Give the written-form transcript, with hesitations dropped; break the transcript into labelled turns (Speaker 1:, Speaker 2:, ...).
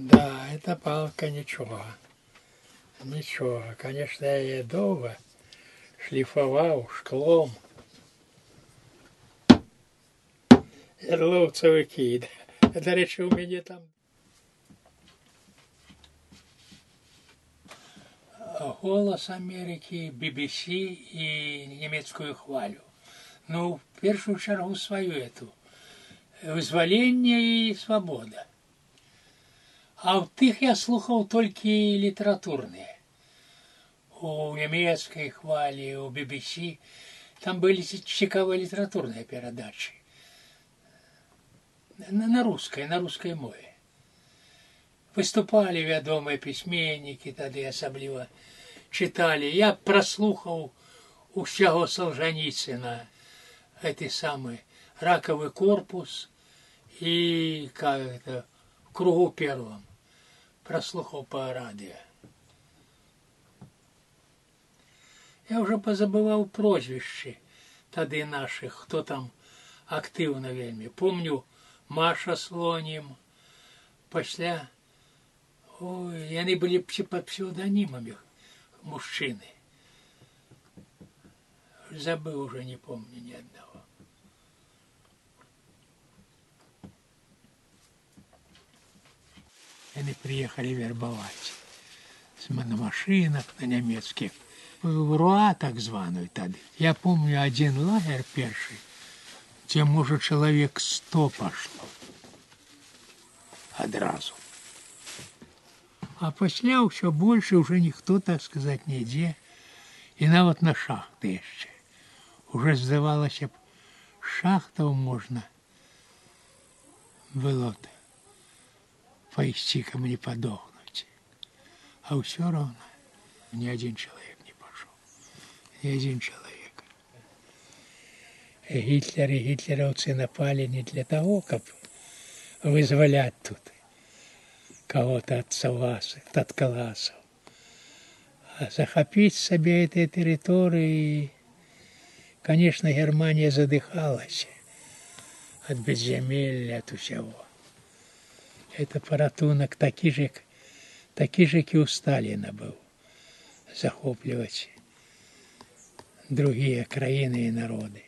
Speaker 1: Да, эта палка ничего. Ничего. Конечно, я її довго шліфував шклом. Ярловцевики. До речі, у мене там «Голос Америки», BBC і німецькую хвалю. Ну, в першу чергу свою эту. «Визволення» і «Свобода». А в тих я слухав тільки літературні. У німецької хвалі, у BBC. Там були цікаві літературні передачі. На русской мові. Выступали вядомые письменники, тады асабліва читали. Я прослухал усяго Солженіцына, гэты самы «Раковый корпус» и как это, «В кругу первом». Прослухал по радио. Я уже позабывал прозвища тады наших, хто там активно вельми. Помню Маша Слонім, пасля. Ой, яны былі пад псевдонімамі мужчыны. Забыл уже, не помню ни одного. Они приехали вербовать на машинах, на немецких. В РУА так званую тады. Я помню один лагерь перший, где, может, человек 100 пошло. Одразу. А пасля ўсё больше уже ніхто, так сказать, не ідзе. І нават на шахты яшчэ. Уже здавалася б, шахтаў можна было пайсці, кому не падохнуць. А ўсё роўна ні адзін чалавек не пашоў. Ні адзін чалавек. Гітлер і гітлераўцы напалі не для таго, каб вызваляць тут кого-то от Саваса, от Каласов, а захопить себе этой территории. Конечно, Германия задыхалась от безземелья, от всего. Это поратунок такий же, как и у Сталина был, захопливать другие краины и народы.